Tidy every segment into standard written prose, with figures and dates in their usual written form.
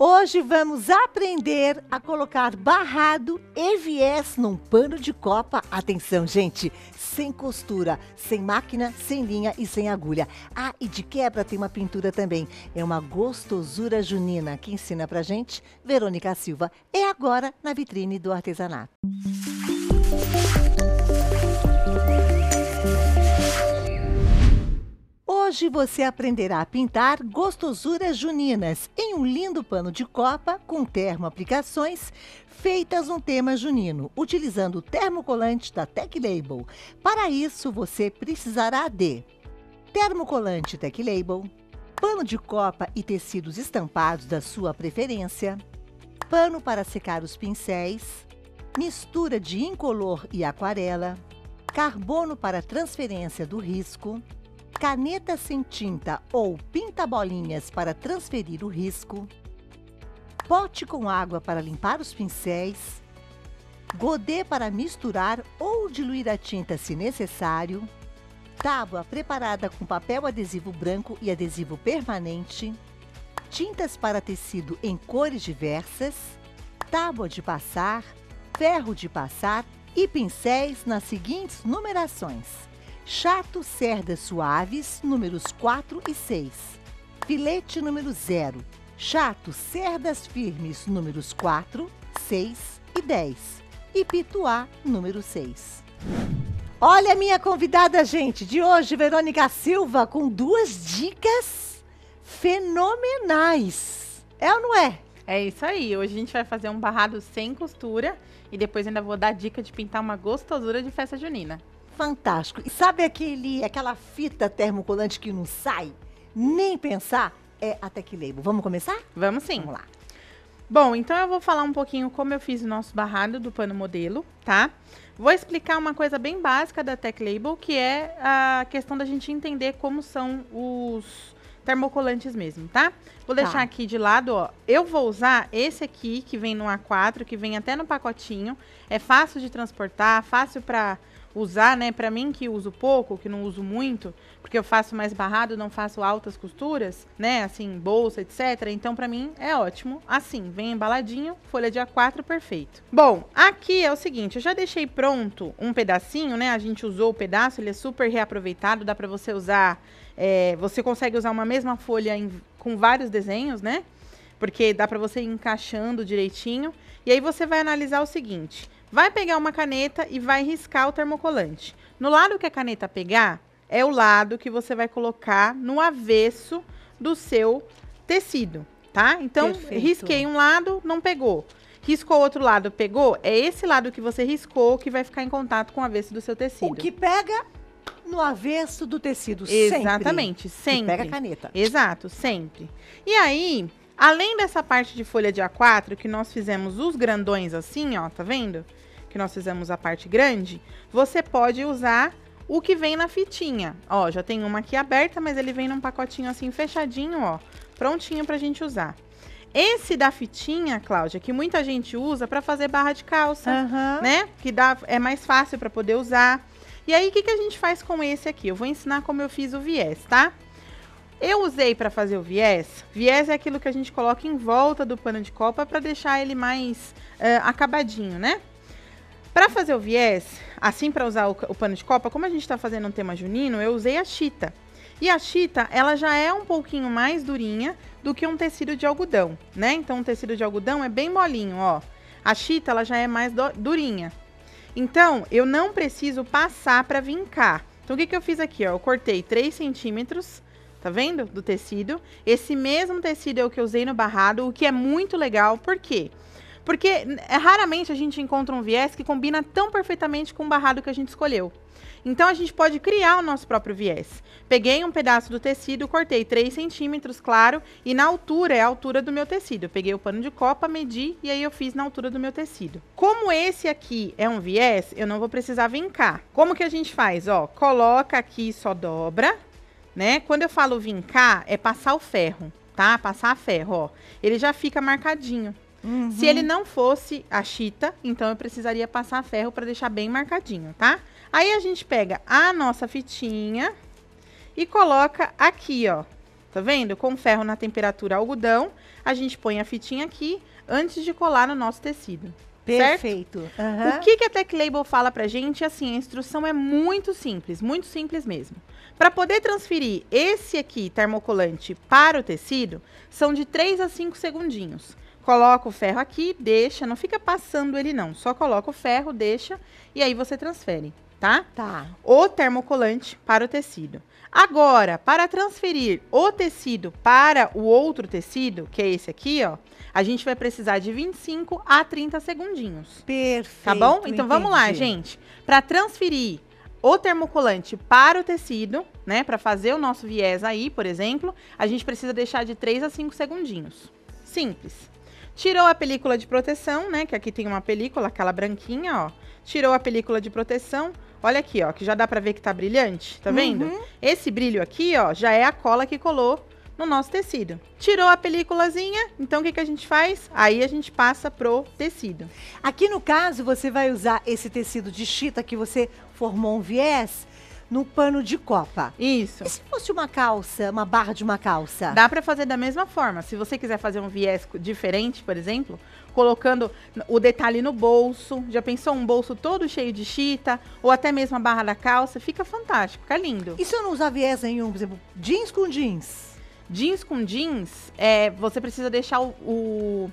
Hoje vamos aprender a colocar barrado e viés num pano de copa. Atenção, gente, sem costura, sem máquina, sem linha e sem agulha. Ah, e de quebra tem uma pintura também. É uma gostosura junina. Que ensina pra gente Verônica Silva. É agora na vitrine do artesanato. Hoje você aprenderá a pintar gostosuras juninas em um lindo pano de copa com termoaplicações feitas no tema junino, utilizando o termocolante da Tech Label. Para isso, você precisará de termocolante Tech Label, pano de copa e tecidos estampados da sua preferência, pano para secar os pincéis, mistura de incolor e aquarela, carbono para transferência do risco, caneta sem tinta ou pinta-bolinhas para transferir o risco, pote com água para limpar os pincéis, godê para misturar ou diluir a tinta se necessário, tábua preparada com papel adesivo branco e adesivo permanente, tintas para tecido em cores diversas, tábua de passar, ferro de passar e pincéis nas seguintes numerações: chato cerdas suaves, números 4 e 6. Filete número 0. Chato cerdas firmes, números 4, 6 e 10. E pituá, número 6. Olha a minha convidada, gente, de hoje, Verônica Silva, com duas dicas fenomenais. É ou não é? É isso aí. Hoje a gente vai fazer um barrado sem costura e depois ainda vou dar dica de pintar uma gostosura de festa junina. Fantástico. E sabe aquela fita termocolante que não sai? Nem pensar? É a Tech Label. Vamos começar? Vamos sim. Vamos lá. Bom, então eu vou falar um pouquinho como eu fiz o nosso barrado do pano modelo, tá? Vou explicar uma coisa bem básica da Tech Label, que é a questão da gente entender como são os termocolantes mesmo, tá? Vou deixar aqui de lado, ó. Eu vou usar esse aqui, que vem no A4, que vem até no pacotinho. É fácil de transportar, fácil pra usar, né? Pra mim que uso pouco, que não uso muito, porque eu faço mais barrado, não faço altas costuras, né? Assim, bolsa, etc. Então, pra mim, é ótimo. Assim, vem embaladinho, folha de A4, perfeito. Bom, aqui é o seguinte, eu já deixei pronto um pedacinho, né? A gente usou o pedaço, ele é super reaproveitado, dá pra você usar, você consegue usar uma mesma folha com vários desenhos, né? Porque dá pra você ir encaixando direitinho. E aí você vai analisar o seguinte: vai pegar uma caneta e vai riscar o termocolante. No lado que a caneta pegar, é o lado que você vai colocar no avesso do seu tecido, tá? Então, Perfeito. Risquei um lado, não pegou. Riscou o outro lado, pegou? É esse lado que você riscou que vai ficar em contato com o avesso do seu tecido. O que pega no avesso do tecido, Exatamente, sempre. E pega a caneta. Exato, sempre. E aí, além dessa parte de folha de A4, que nós fizemos os grandões assim, ó, tá vendo? Que nós fizemos a parte grande, você pode usar o que vem na fitinha. Ó, já tem uma aqui aberta, mas ele vem num pacotinho assim fechadinho, ó, prontinho pra gente usar. Esse da fitinha, Cláudia, que muita gente usa pra fazer barra de calça, né? Que é mais fácil pra poder usar. E aí, o que a gente faz com esse aqui? Eu vou ensinar como eu fiz o viés, tá? Eu usei para fazer o viés. Viés é aquilo que a gente coloca em volta do pano de copa para deixar ele mais acabadinho, né? Para fazer o viés, assim para usar o pano de copa, como a gente está fazendo um tema junino, eu usei a chita. E a chita, ela já é um pouquinho mais durinha do que um tecido de algodão, né? Então, um tecido de algodão é bem molinho, ó. A chita, ela já é mais durinha. Então, eu não preciso passar para vincar. Então, o que eu fiz aqui, ó? Eu cortei 3 centímetros, tá vendo? Do tecido. Esse mesmo tecido é o que eu usei no barrado, o que é muito legal. Por quê? Porque raramente a gente encontra um viés que combina tão perfeitamente com o barrado que a gente escolheu. Então, a gente pode criar o nosso próprio viés. Peguei um pedaço do tecido, cortei 3 centímetros, claro, e na altura é a altura do meu tecido. Eu peguei o pano de copa, medi e aí eu fiz na altura do meu tecido. Como esse aqui é um viés, eu não vou precisar vincar. Como que a gente faz? Ó, coloca aqui e só dobra, né? Quando eu falo vincar, é passar o ferro, tá? Passar a ferro, ó. Ele já fica marcadinho. Se ele não fosse a chita, então eu precisaria passar ferro para deixar bem marcadinho, tá? Aí a gente pega a nossa fitinha e coloca aqui, ó, tá vendo? Com ferro na temperatura algodão, a gente põe a fitinha aqui antes de colar no nosso tecido. Perfeito. Certo? O que a Tech Label fala pra gente? Assim, a instrução é muito simples mesmo. Para poder transferir esse aqui, termocolante, para o tecido, são de 3 a 5 segundinhos. Coloca o ferro aqui, deixa, não fica passando ele não, só coloca o ferro, deixa e aí você transfere, tá? Tá. O termocolante para o tecido. Agora, para transferir o tecido para o outro tecido, que é esse aqui, ó, a gente vai precisar de 25 a 30 segundinhos. Perfeito. Tá bom? Então vamos lá, gente. Para transferir o termocolante para o tecido, né, para fazer o nosso viés aí, por exemplo, a gente precisa deixar de 3 a 5 segundinhos. Simples. Tirou a película de proteção, né, que aqui tem uma película, aquela branquinha, ó. Tirou a película de proteção. Olha aqui, ó, que já dá pra ver que tá brilhante, tá vendo? Esse brilho aqui, ó, já é a cola que colou no nosso tecido. Tirou a películazinha, então o que a gente faz? Aí a gente passa pro tecido. Aqui no caso, você vai usar esse tecido de chita que você formou um viés no pano de copa. Isso. E se fosse uma calça, uma barra de uma calça? Dá pra fazer da mesma forma. Se você quiser fazer um viés diferente, por exemplo, colocando o detalhe no bolso, já pensou um bolso todo cheio de chita, ou até mesmo a barra da calça, fica fantástico, fica lindo. E se eu não usar viés nenhum, por exemplo, jeans com jeans? Jeans com jeans, você precisa deixar o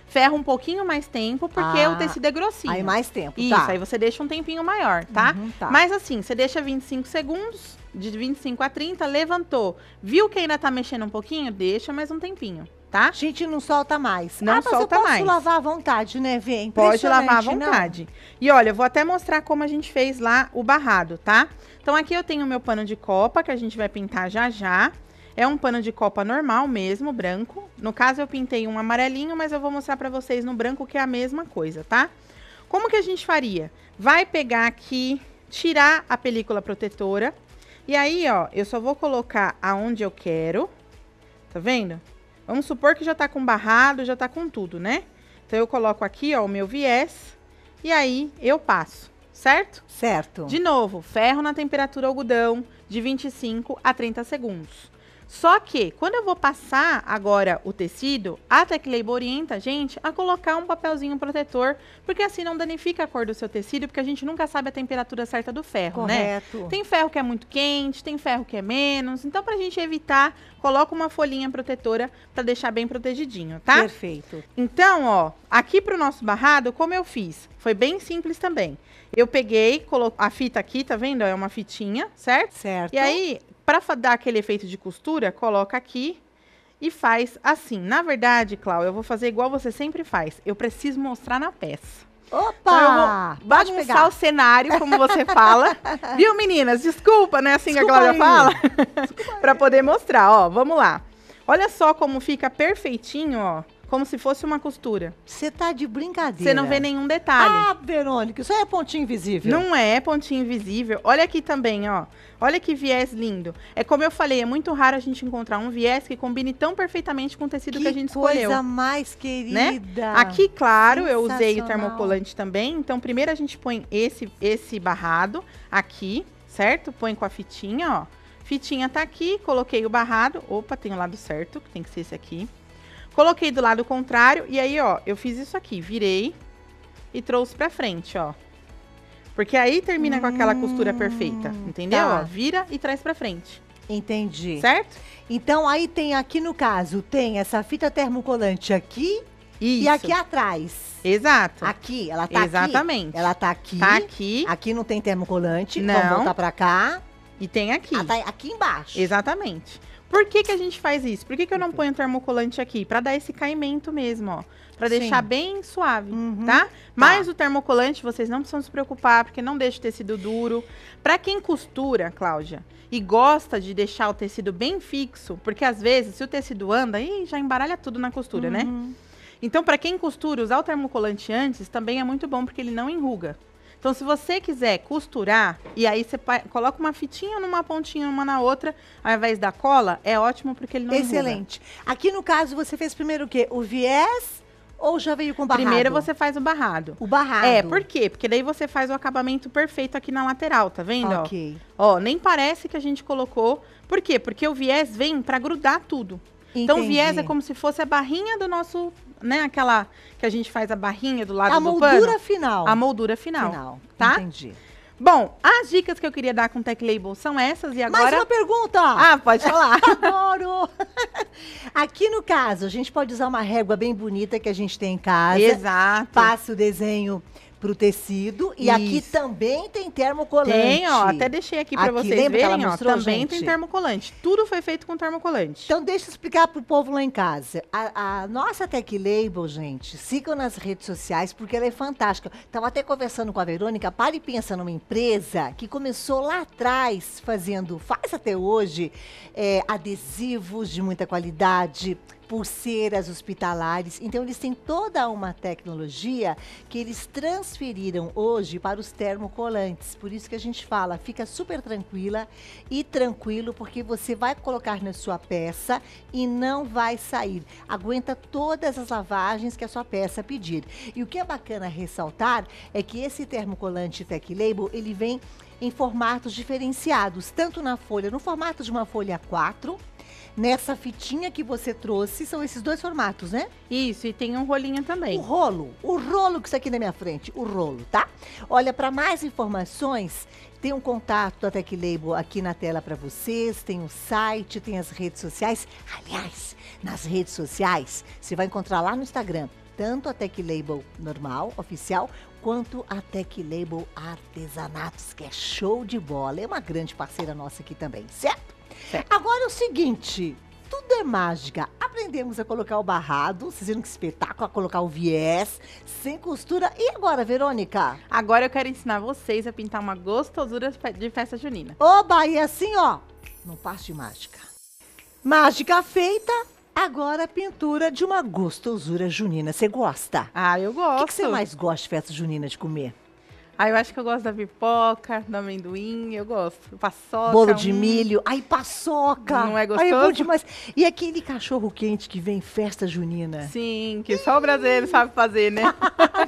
ferro um pouquinho mais tempo, porque o tecido é grossinho. Aí mais tempo, Isso, tá. aí você deixa um tempinho maior, tá? Tá. Mas assim, você deixa 25 segundos, de 25 a 30, levantou. Viu que ainda tá mexendo um pouquinho? Deixa mais um tempinho, tá? A gente não solta mais. Não mas solta eu posso mais. lavar à vontade, né, Vê? Pode lavar à Impressionante, vontade. E olha, eu vou até mostrar como a gente fez lá o barrado, tá? Então aqui eu tenho o meu pano de copa, que a gente vai pintar já já. É um pano de copa normal mesmo, branco. No caso, eu pintei um amarelinho, mas eu vou mostrar pra vocês no branco que é a mesma coisa, tá? Como que a gente faria? Vai pegar aqui, tirar a película protetora. E aí, ó, eu só vou colocar aonde eu quero. Tá vendo? Vamos supor que já tá com barrado, já tá com tudo, né? Então, eu coloco aqui, ó, o meu viés. E aí, eu passo, certo? Certo. De novo, ferro na temperatura algodão, de 25 a 30 segundos. Só que, quando eu vou passar agora o tecido, a Tech Label orienta a gente a colocar um papelzinho protetor, porque assim não danifica a cor do seu tecido, porque a gente nunca sabe a temperatura certa do ferro, Correto. né? Tem ferro que é muito quente, tem ferro que é menos, então pra gente evitar, coloca uma folhinha protetora pra deixar bem protegidinho, tá? Perfeito. Então, ó, aqui pro nosso barrado, como eu fiz? Foi bem simples também. Eu peguei, coloquei a fita aqui, tá vendo? É uma fitinha, certo? Certo. E aí, para dar aquele efeito de costura, coloca aqui e faz assim. Na verdade, Cláudia, eu vou fazer igual você sempre faz. Eu preciso mostrar na peça. Opa! Então, eu vou bagunçar o cenário, como você fala. Viu, meninas? Desculpa, não é assim Desculpa que a Cláudia aí. fala? Para poder mostrar, ó. Vamos lá. Olha só como fica perfeitinho, ó. Como se fosse uma costura. Você tá de brincadeira. Você não vê nenhum detalhe. Ah, Verônica, isso aí é pontinho invisível. Não é pontinho invisível. Olha aqui também, ó. Olha que viés lindo. É como eu falei, é muito raro a gente encontrar um viés que combine tão perfeitamente com o tecido que a gente escolheu. Coisa mais querida. Né? Aqui, claro, eu usei o Sensacional. termocolante também. Então, primeiro a gente põe esse barrado aqui, certo? Põe com a fitinha, ó. Fitinha tá aqui, coloquei o barrado. Opa, tem o lado certo, que tem que ser esse aqui. Coloquei do lado contrário e aí, ó, eu fiz isso aqui, virei e trouxe pra frente, ó. Porque aí termina com aquela costura perfeita, entendeu? Tá. Ó, vira e traz pra frente, Entendi. certo? Então, aí tem aqui no caso, tem essa fita termocolante aqui Isso. e aqui atrás. Exato. Aqui, ela tá Exatamente. aqui. Ela tá aqui. Tá aqui Aqui não tem termocolante. Não. Vamos voltar pra cá. e tem aqui. Ah, tá aqui embaixo. Exatamente. Por que que a gente faz isso? Por que que eu não ponho termocolante aqui? Pra dar esse caimento mesmo, ó. Pra Sim. deixar bem suave, Uhum. tá? Mas o termocolante, vocês não precisam se preocupar, porque não deixa o tecido duro. Pra quem costura, Cláudia, e gosta de deixar o tecido bem fixo, porque às vezes, se o tecido anda, já embaralha tudo na costura, né? Uhum. Então, pra quem costura, usar o termocolante antes também é muito bom, porque ele não enruga. Então, se você quiser costurar, e aí você coloca uma fitinha numa pontinha, uma na outra, ao invés da cola, é ótimo porque ele não enruga. Excelente. Aqui no caso, você fez primeiro o quê? O viés Ou já veio com barrado? Primeiro você faz o barrado. O barrado. Por quê? Porque daí você faz o acabamento perfeito aqui na lateral, tá vendo? Ok. Ó, nem parece que a gente colocou. Por quê? Porque o viés vem pra grudar tudo. Então o viés é como se fosse a barrinha do nosso, né? Aquela que a gente faz a barrinha do lado do pano. A moldura final. A moldura final. Tá? Entendi. Bom, as dicas que eu queria dar com o Tech Label são essas e agora... Mais uma pergunta! Ah, pode falar. Adoro! Aqui no caso, a gente pode usar uma régua bem bonita que a gente tem em casa. Exato. Passa o desenho pro tecido. E aqui também tem termocolante. Tem, ó. Até deixei aqui pra vocês verem, ó. Também gente? tem termocolante. Tudo foi feito com termocolante. Então, deixa eu explicar pro povo lá em casa. A nossa Tech Label, gente, sigam nas redes sociais, porque ela é fantástica. Tava até conversando com a Verônica. Para e pensa numa empresa que começou lá atrás faz até hoje, adesivos de muita qualidade, pulseiras hospitalares. Então, eles têm toda uma tecnologia que eles transferiram hoje para os termocolantes. Por isso que a gente fala, fica super tranquila e tranquilo, porque você vai colocar na sua peça e não vai sair. Aguenta todas as lavagens que a sua peça pedir. E o que é bacana ressaltar é que esse termocolante Tech Label, ele vem em formatos diferenciados, tanto no formato de uma folha A4, nessa fitinha que você trouxe, são esses dois formatos, né? Isso, e tem um rolinho também. O rolo que está aqui na minha frente, o rolo, tá? Olha, para mais informações, tem um contato da Tech Label aqui na tela para vocês, tem o site, tem as redes sociais. Aliás, nas redes sociais, você vai encontrar lá no Instagram, tanto a Tech Label normal, oficial, quanto a Tech Label Artesanatos, que é show de bola. É uma grande parceira nossa aqui também, certo? Agora é o seguinte, tudo é mágica. Aprendemos a colocar o barrado, vocês viram que espetáculo, a colocar o viés, sem costura. E agora, Verônica? Agora eu quero ensinar vocês a pintar uma gostosura de festa junina. Oba, e assim, ó, não passo de mágica. Mágica feita, agora a pintura de uma gostosura junina. Você gosta? Ah, eu gosto. O que você mais gosta de festa junina de comer? Ah, eu acho que eu gosto da pipoca, do amendoim, eu gosto. Paçoca. Bolo de milho. Ai, paçoca. Não é gostoso? Ai, é bom demais. E aquele cachorro quente que vem em festa junina? Sim, que só o brasileiro sabe fazer, né?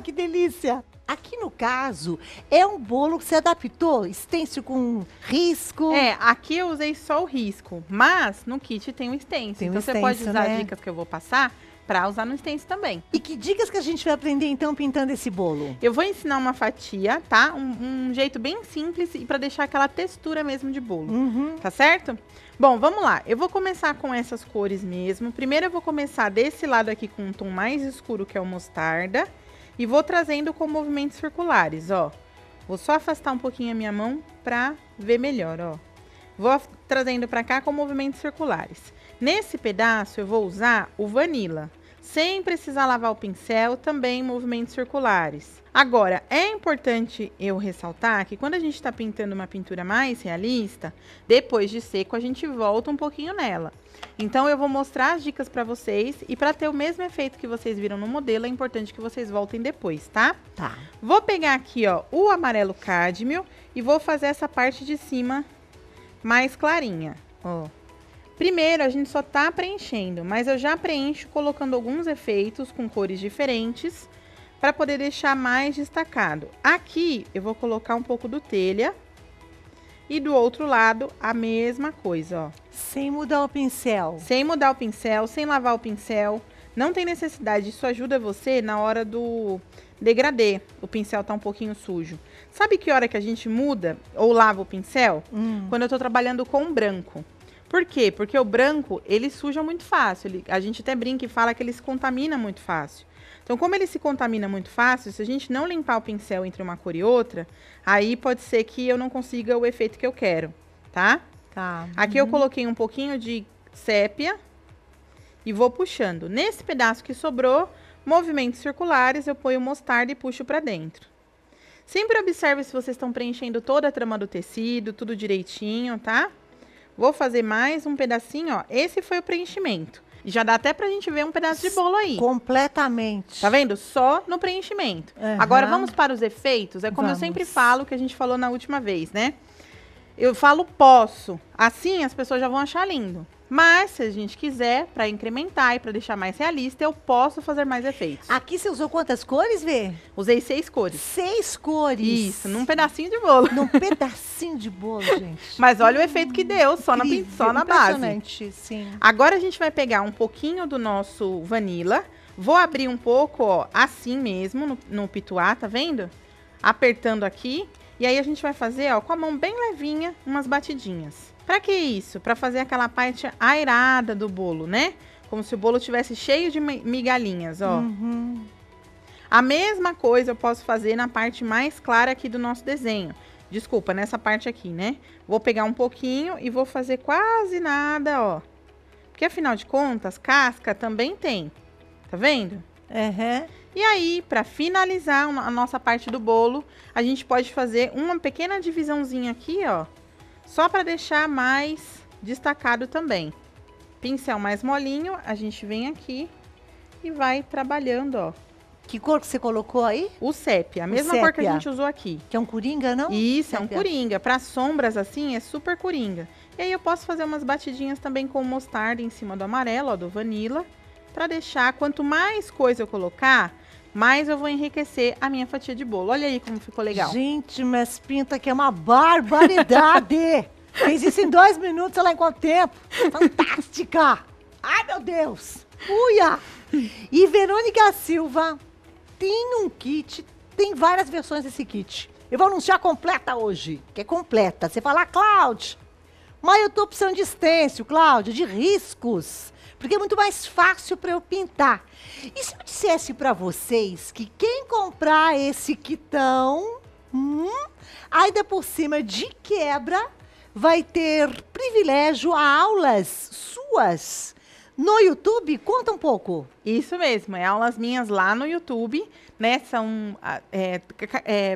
Que delícia. Aqui no caso, é um bolo que você adaptou, stencil com risco. Aqui eu usei só o risco, mas no kit tem um stencil. Tem um então stencil, você pode usar né? as dicas que eu vou passar para usar no stencil também. E que dicas que a gente vai aprender então pintando esse bolo? Eu vou ensinar uma fatia, tá? Um jeito bem simples e para deixar aquela textura mesmo de bolo, tá certo? Bom, vamos lá. Eu vou começar com essas cores mesmo. Primeiro eu vou começar desse lado aqui com um tom mais escuro, que é o mostarda. E vou trazendo com movimentos circulares, ó. Vou só afastar um pouquinho a minha mão pra ver melhor, ó. Vou trazendo pra cá com movimentos circulares. Nesse pedaço eu vou usar o Vanilla, sem precisar lavar o pincel, também movimentos circulares. Agora, é importante eu ressaltar que quando a gente tá pintando uma pintura mais realista, depois de seco a gente volta um pouquinho nela. Então, eu vou mostrar as dicas pra vocês e pra ter o mesmo efeito que vocês viram no modelo, é importante que vocês voltem depois, tá? Tá. Vou pegar aqui, ó, o amarelo cádmio e vou fazer essa parte de cima mais clarinha, ó. Primeiro, a gente só tá preenchendo, mas eu já preencho colocando alguns efeitos com cores diferentes para poder deixar mais destacado. Aqui, eu vou colocar um pouco do telha. E do outro lado, a mesma coisa, ó. Sem mudar o pincel. Sem mudar o pincel, sem lavar o pincel. Não tem necessidade, isso ajuda você na hora do degradê. O pincel tá um pouquinho sujo. Sabe que hora que a gente muda ou lava o pincel? Quando eu tô trabalhando com branco. Por quê? Porque o branco, ele suja muito fácil. A gente até brinca e fala que ele se contamina muito fácil. Então, como ele se contamina muito fácil, se a gente não limpar o pincel entre uma cor e outra, aí pode ser que eu não consiga o efeito que eu quero, tá? Tá. Aqui eu coloquei um pouquinho de sépia e vou puxando. Nesse pedaço que sobrou, movimentos circulares, eu ponho mostarda e puxo pra dentro. Sempre observe se vocês estão preenchendo toda a trama do tecido, tudo direitinho, tá? Vou fazer mais um pedacinho, ó. Esse foi o preenchimento. Já dá até pra gente ver um pedaço de bolo aí. Completamente. Tá vendo? Só no preenchimento. Agora, vamos para os efeitos? É como eu sempre falo, que a gente falou na última vez, né? Eu falo posso. Assim, as pessoas já vão achar lindo. Mas, se a gente quiser, para incrementar e para deixar mais realista, eu posso fazer mais efeitos. Aqui você usou quantas cores, Vê? Usei 6 cores. 6 cores. Isso, num pedacinho de bolo. Num pedacinho de bolo, gente. Mas olha o efeito que deu, só na base. Impressionante, sim. Agora a gente vai pegar um pouquinho do nosso vanilla. Vou abrir um pouco, ó, assim mesmo, no pituá, tá vendo? Apertando aqui. E aí a gente vai fazer, ó, com a mão bem levinha, umas batidinhas. Pra que isso? Pra fazer aquela parte airada do bolo, né? Como se o bolo tivesse cheio de migalhinhas, ó. Uhum. A mesma coisa eu posso fazer na parte mais clara aqui do nosso desenho. Desculpa, nessa parte aqui, né? Vou pegar um pouquinho e vou fazer quase nada, ó. Porque afinal de contas, casca também tem. Tá vendo? Uhum. E aí, pra finalizar a nossa parte do bolo, a gente pode fazer uma pequena divisãozinha aqui, ó. Só para deixar mais destacado também. Pincel mais molinho, a gente vem aqui e vai trabalhando, ó. Que cor que você colocou aí? O sépia, a mesma cor que a gente usou aqui. Que é um coringa, não? Isso, sépia. É um coringa. Para sombras assim, é super coringa. E aí eu posso fazer umas batidinhas também com mostarda em cima do amarelo, ó, do vanilla. Para deixar, quanto mais coisa eu colocar, mais eu vou enriquecer a minha fatia de bolo. Olha aí como ficou legal. Gente, mas pinta que é uma barbaridade. Fez isso em 2 minutos, sei lá em quanto tempo. Fantástica. Ai, meu Deus. Uia. E Verônica Silva tem um kit, tem várias versões desse kit. Eu vou anunciar completa hoje, que é completa. Você fala, Cláudia, mas eu tô precisando de stencil, Cláudia, de riscos. Porque é muito mais fácil para eu pintar. E se eu dissesse para vocês que quem comprar esse kitão, ainda por cima de quebra, vai ter privilégio a aulas suas no YouTube? Conta um pouco. Isso mesmo, é aulas minhas lá no YouTube, né? São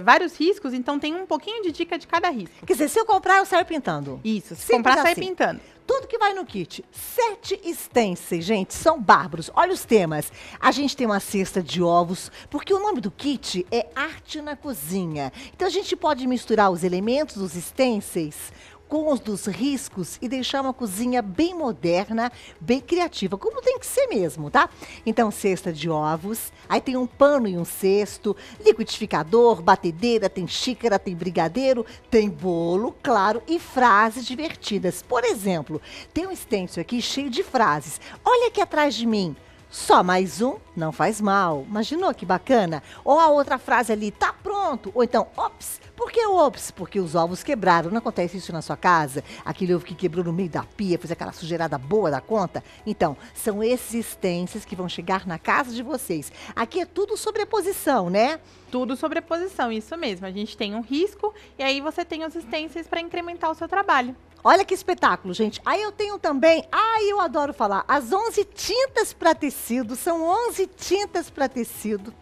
vários riscos, então tem um pouquinho de dica de cada risco. Quer dizer, se eu comprar, eu saio pintando. Isso, se Simples comprar, sai assim. pintando. Tudo que vai no kit. 7 stencils, gente, são bárbaros. Olha os temas. A gente tem uma cesta de ovos, porque o nome do kit é Arte na Cozinha. Então a gente pode misturar os elementos dos stencils com os dos riscos e deixar uma cozinha bem moderna, bem criativa, como tem que ser mesmo, tá? Então, cesta de ovos, aí tem um pano e um cesto, liquidificador, batedeira, tem xícara, tem brigadeiro, tem bolo, claro, e frases divertidas. Por exemplo, tem um stencil aqui cheio de frases. Olha aqui atrás de mim. Só mais um não faz mal. Imaginou que bacana? Ou a outra frase ali, tá pronto. Ou então, ops. Por que ops? Porque os ovos quebraram. Não acontece isso na sua casa? Aquele ovo que quebrou no meio da pia, fez aquela sujeirada boa da conta? Então, são esses stencils que vão chegar na casa de vocês. Aqui é tudo sobreposição, né? Tudo sobreposição, isso mesmo. A gente tem um risco e aí você tem os stencils para incrementar o seu trabalho. Olha que espetáculo, gente. Aí eu tenho também, eu adoro falar, as 11 tintas para tecido. São 11 tintas para tecido.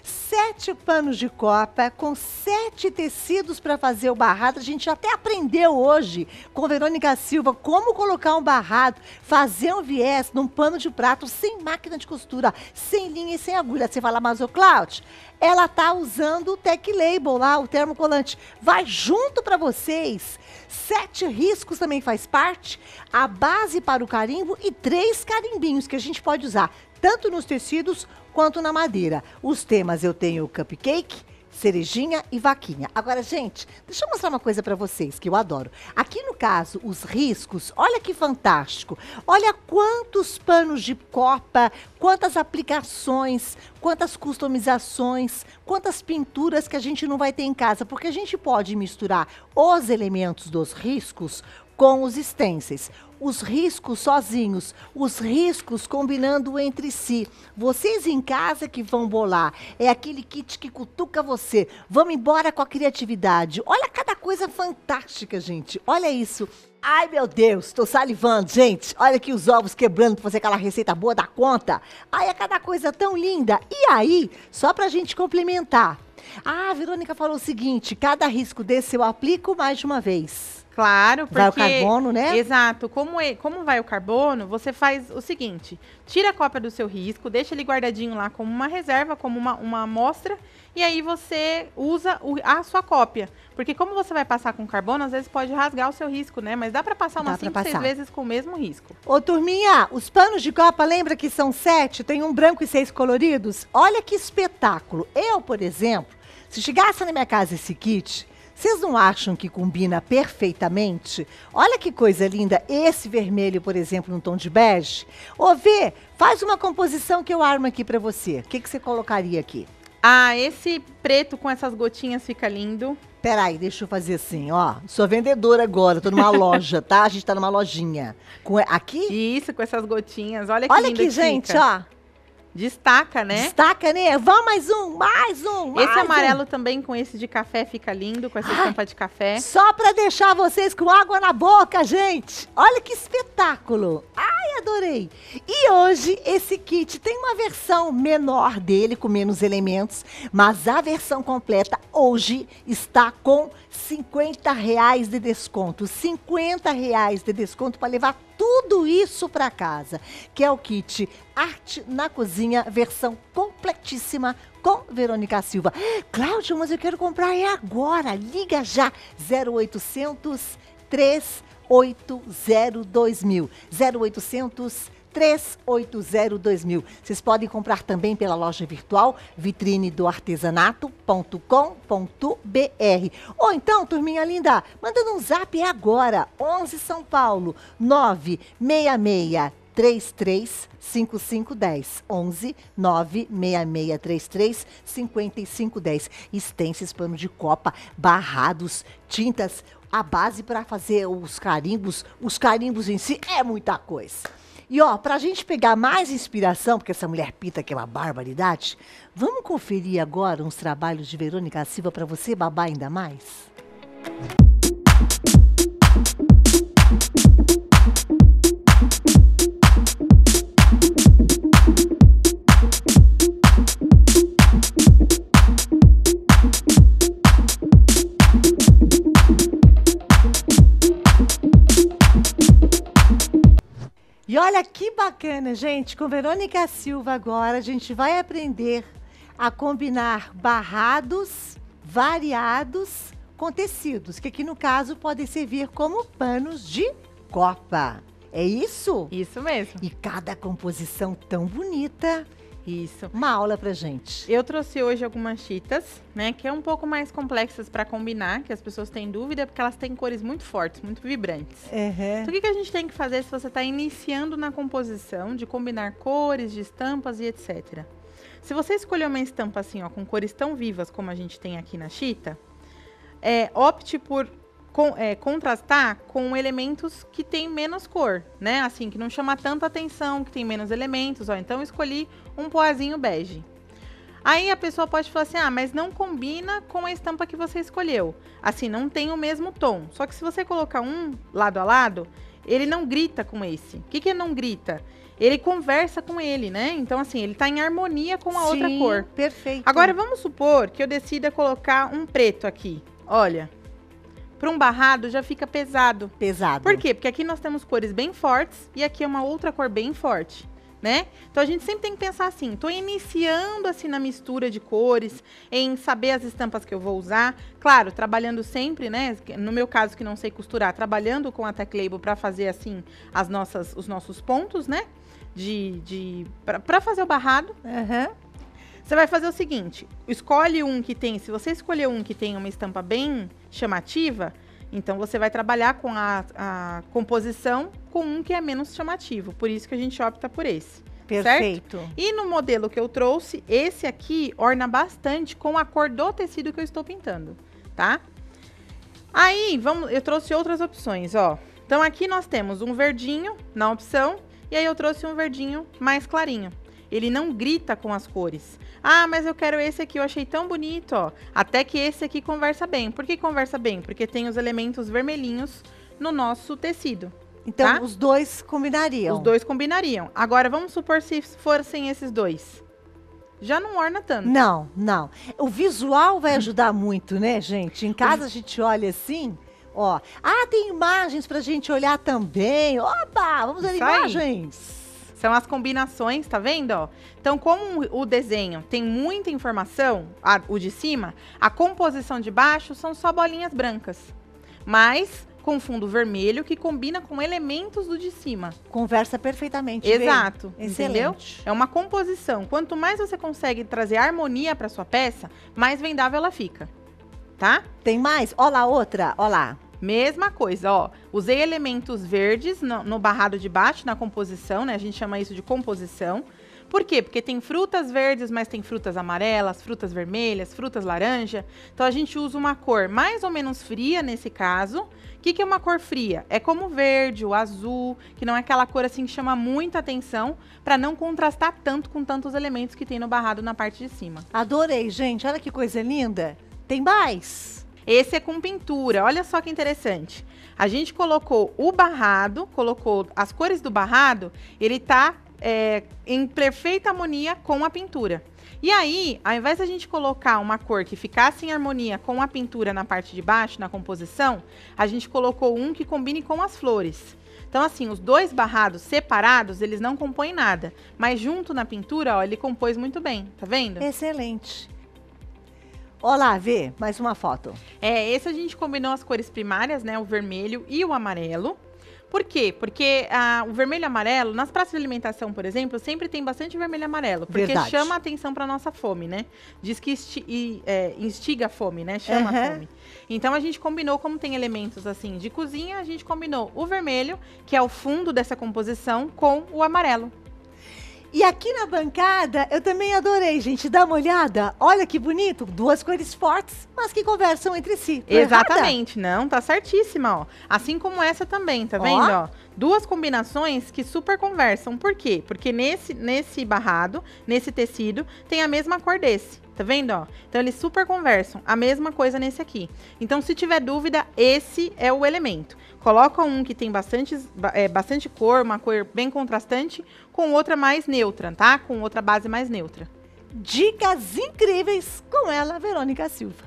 7 panos de copa com 7 tecidos para fazer o barrado. A gente até aprendeu hoje com Verônica Silva como colocar um barrado, fazer um viés num pano de prato sem máquina de costura, sem linha e sem agulha. Você fala, mas ô Cláudia, ela tá usando o Tech Label lá, o termocolante. Vai junto para vocês. 7 riscos também faz parte, a base para o carimbo e 3 carimbinhos que a gente pode usar, tanto nos tecidos quanto na madeira. Os temas eu tenho cupcake, cerejinha e vaquinha. Agora, gente, deixa eu mostrar uma coisa para vocês que eu adoro. Aqui no caso, os riscos, olha que fantástico. Olha quantos panos de copa, quantas aplicações, quantas customizações, quantas pinturas que a gente não vai ter em casa, porque a gente pode misturar os elementos dos riscos com os stencils. Os riscos sozinhos, os riscos combinando entre si. Vocês em casa que vão bolar, é aquele kit que cutuca você. Vamos embora com a criatividade. Olha cada coisa fantástica, gente. Olha isso. Ai, meu Deus, tô salivando, gente. Olha aqui os ovos quebrando pra fazer aquela receita boa da conta. Ai, é cada coisa tão linda. E aí, só pra gente complementar. A Verônica falou o seguinte, cada risco desse eu aplico mais de uma vez. Claro, porque... Vai o carbono, né? Exato. Como vai o carbono, você faz o seguinte, tira a cópia do seu risco, deixa ele guardadinho lá como uma reserva, como uma amostra, e aí você usa a sua cópia. Porque como você vai passar com carbono, às vezes pode rasgar o seu risco, né? Mas dá pra passar umas 5, 6 vezes com o mesmo risco. Ô, turminha, os panos de copa, lembra que são 7? Tem um branco e 6 coloridos? Olha que espetáculo. Eu, por exemplo, se chegasse na minha casa esse kit... Vocês não acham que combina perfeitamente? Olha que coisa linda, esse vermelho, por exemplo, no tom de bege. Ô, Vê, faz uma composição que eu armo aqui pra você. O que você colocaria aqui? Ah, esse preto com essas gotinhas fica lindo. Peraí, deixa eu fazer assim, ó. Sou vendedora agora, tô numa loja, tá? A gente tá numa lojinha. Aqui? Isso, com essas gotinhas. Olha que Olha lindo aqui, que gente, fica. ó. Destaca, né? Destaca, né? Vamos mais um, mais um, mais Esse um. amarelo também com esse de café fica lindo, com essa estampa de café. Só pra deixar vocês com água na boca, gente. Olha que espetáculo. Ai, adorei. E hoje esse kit tem uma versão menor dele, com menos elementos, mas a versão completa hoje está com R$50 de desconto. R$50 de desconto para levar tudo isso para casa, que é o kit Arte na Cozinha, versão completíssima com Verônica Silva. Cláudio, mas eu quero comprar agora. Liga já, 0800 380 2000. 0800 380 2000. Vocês podem comprar também pela loja virtual vitrinedoartesanato.com.br. Ou então, turminha linda, mandando um zap agora, 11 São Paulo, 966 33 5510 11 96633 5510. Stencils, pano de copa, barrados, tintas, a base para fazer os carimbos em si é muita coisa. E ó, pra gente pegar mais inspiração, porque essa mulher pita que é uma barbaridade, vamos conferir agora uns trabalhos de Verônica Silva para você babar ainda mais? E olha que bacana, gente, com Verônica Silva agora a gente vai aprender a combinar barrados variados com tecidos, que aqui no caso podem servir como panos de copa. É isso? Isso mesmo. E cada composição tão bonita. Isso. Uma aula pra gente. Eu trouxe hoje algumas chitas, né, que é um pouco mais complexas para combinar, que as pessoas têm dúvida, porque elas têm cores muito fortes, muito vibrantes. Uhum. Então, o que a gente tem que fazer se você está iniciando na composição, de combinar cores, de estampas e etc. Se você escolher uma estampa assim, ó, com cores tão vivas como a gente tem aqui na chita, opte por contrastar com elementos que tem menos cor, né? Assim, que não chama tanta atenção, que tem menos elementos, ó. Então, eu escolhi um poazinho bege. Aí, a pessoa pode falar assim, mas não combina com a estampa que você escolheu. Assim, não tem o mesmo tom. Só que se você colocar um lado a lado, ele não grita com esse. O que não grita? Ele conversa com ele, né? Então, assim, ele tá em harmonia com a outra cor. Perfeito. Agora, vamos supor que eu decida colocar um preto aqui. Olha. Para um barrado já fica pesado. Pesado. Por quê? Porque aqui nós temos cores bem fortes e aqui é uma outra cor bem forte, né? Então a gente sempre tem que pensar assim, tô iniciando assim na mistura de cores, em saber as estampas que eu vou usar. Claro, trabalhando sempre, né? No meu caso que não sei costurar, trabalhando com a Tech Label para fazer assim os nossos pontos, né? Para fazer o barrado. Uhum. Você vai fazer o seguinte, escolhe um que tem, se você escolher um que tem uma estampa bem chamativa, então você vai trabalhar com a composição com um que é menos chamativo, por isso que a gente opta por esse. Perfeito. Certo? E no modelo que eu trouxe, esse aqui orna bastante com a cor do tecido que eu estou pintando, tá? Aí, eu trouxe outras opções, ó. Então aqui nós temos um verdinho na opção, e aí eu trouxe um verdinho mais clarinho. Ele não grita com as cores. Mas eu quero esse aqui, eu achei tão bonito, ó. Até que esse aqui conversa bem. Por que conversa bem? Porque tem os elementos vermelhinhos no nosso tecido. Então, tá? Os dois combinariam. Os dois combinariam. Agora, vamos supor se fossem esses dois. Já não orna tanto. Não. O visual vai ajudar muito, né, gente? Em casa a gente olha assim, Ó, tem imagens pra gente olhar também. Opa, vamos ver Isso aí. imagens. São as combinações, tá vendo, ó? Então, como o desenho tem muita informação, o de cima, a composição de baixo são só bolinhas brancas. Mas com fundo vermelho que combina com elementos do de cima. Conversa perfeitamente. Exato, bem. entendeu? Excelente. É uma composição. Quanto mais você consegue trazer harmonia para sua peça, mais vendável ela fica, tá? Tem mais? Ó lá, outra. Ó lá. Mesma coisa, ó. Usei elementos verdes no barrado de baixo, na composição, né? A gente chama isso de composição. Por quê? Porque tem frutas verdes, mas tem frutas amarelas, frutas vermelhas, frutas laranja. Então, a gente usa uma cor mais ou menos fria nesse caso. O que é uma cor fria? É como o verde, o azul, que não é aquela cor assim que chama muita atenção, para não contrastar tanto com tantos elementos que tem no barrado na parte de cima. Adorei, gente. Olha que coisa linda. Tem mais? Esse é com pintura. Olha só que interessante. A gente colocou o barrado, colocou as cores do barrado, ele tá em perfeita harmonia com a pintura. E aí, ao invés da gente colocar uma cor que ficasse em harmonia com a pintura na parte de baixo, na composição, a gente colocou um que combine com as flores. Então, assim, os dois barrados separados, eles não compõem nada. Mas junto na pintura, ó, ele compôs muito bem. Tá vendo? Excelente. Olá, Vê, mais uma foto. Esse a gente combinou as cores primárias, né? O vermelho e o amarelo. Por quê? Porque o vermelho e amarelo, nas praças de alimentação, por exemplo, sempre tem bastante vermelho e amarelo. Porque Verdade. chama a atenção para nossa fome, né? Diz que instiga a fome, né? Chama a fome. Então, a gente combinou, como tem elementos, assim, de cozinha, a gente combinou o vermelho, que é o fundo dessa composição, com o amarelo. E aqui na bancada, eu também adorei, gente. Dá uma olhada. Olha que bonito. Duas cores fortes, mas que conversam entre si. Tô Exatamente. Não, tá certíssima, ó. Assim como essa também, tá vendo, ó? Duas combinações que super conversam. Por quê? Porque nesse barrado, nesse tecido, tem a mesma cor desse. Tá vendo, ó? Então, eles super conversam. A mesma coisa nesse aqui. Então, se tiver dúvida, esse é o elemento. Coloca um que tem bastante cor, uma cor bem contrastante, com outra mais neutra, tá? Com outra base mais neutra. Dicas incríveis com ela, Verônica Silva.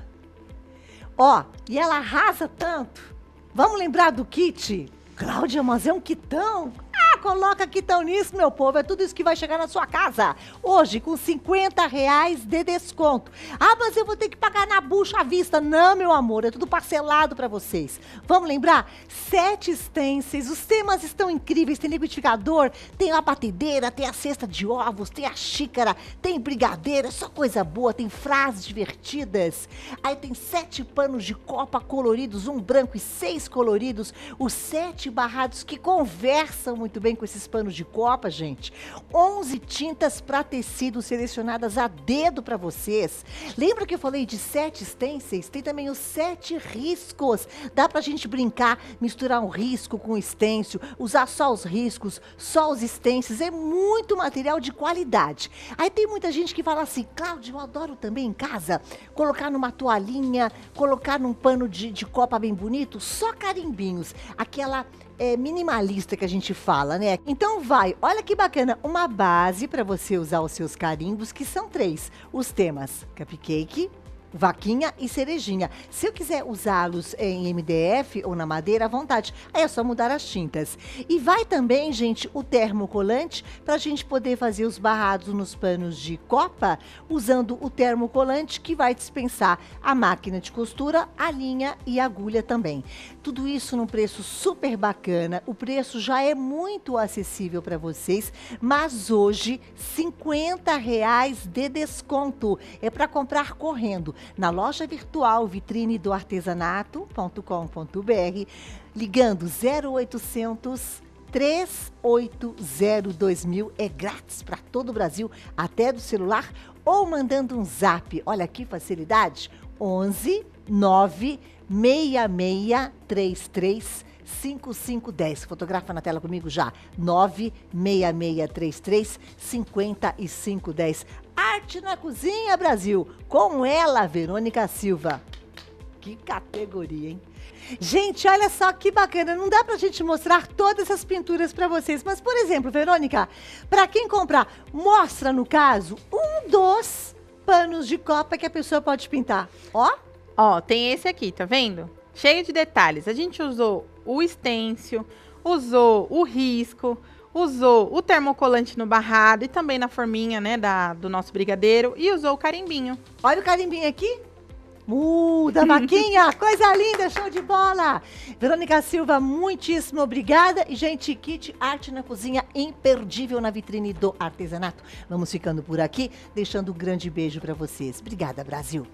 Ó, e ela arrasa tanto. Vamos lembrar do kit? Cláudia, mas é um quitão. Coloca quitão nisso, meu povo. É tudo isso que vai chegar na sua casa. Hoje, com R$50 de desconto. Mas eu vou ter que pagar na bucha à vista. Não, meu amor, é tudo parcelado pra vocês. Vamos lembrar? 7 stencils. Os temas estão incríveis. Tem liquidificador, tem a batedeira, tem a cesta de ovos, tem a xícara, tem brigadeira, só coisa boa. Tem frases divertidas. Aí tem 7 panos de copa coloridos, um branco e 6 coloridos. Os 7 barrados que conversam muito bem com esses panos de copa, gente. 11 tintas para tecido selecionadas a dedo para vocês. Lembra que eu falei de 7 stencils? Tem também os 7 riscos. Dá pra gente brincar, misturar um risco com um stencil, usar só os riscos, só os stencils. É muito material de qualidade. Aí tem muita gente que fala assim, Cláudia, eu adoro também em casa colocar numa toalhinha, colocar num pano de copa bem bonito, só carimbinhos. Aquela minimalista que a gente fala, né? Então vai, olha que bacana, uma base para você usar os seus carimbos, que são 3. Os temas cupcake, vaquinha e cerejinha. Se eu quiser usá-los em MDF ou na madeira, à vontade. Aí é só mudar as tintas. E vai também, gente, o termocolante para a gente poder fazer os barrados nos panos de copa, usando o termocolante que vai dispensar a máquina de costura, a linha e a agulha também. Tudo isso num preço super bacana. O preço já é muito acessível para vocês, mas hoje R$50 de desconto. É para comprar correndo. Na loja virtual vitrine do artesanato.com.br, ligando 0800 380 2000, é grátis para todo o Brasil, até do celular, ou mandando um zap. Olha que facilidade, 11 9 6633 5510. Fotografa na tela comigo já. 96633 5510. Arte na Cozinha, Brasil. Com ela, Verônica Silva. Que categoria, hein? Gente, olha só que bacana. Não dá pra gente mostrar todas essas pinturas pra vocês. Mas, por exemplo, Verônica, pra quem comprar, mostra, no caso, um dos panos de copa que a pessoa pode pintar. Ó. Ó, tem esse aqui, tá vendo? cheio de detalhes. A gente usou o estêncil, usou o risco, usou o termocolante no barrado e também na forminha, né, do nosso brigadeiro, e usou o carimbinho. Olha o carimbinho aqui. Da vaquinha, coisa linda, show de bola. Verônica Silva, muitíssimo obrigada. E, gente, kit Arte na Cozinha, imperdível na vitrine do artesanato. Vamos ficando por aqui, deixando um grande beijo para vocês. Obrigada, Brasil.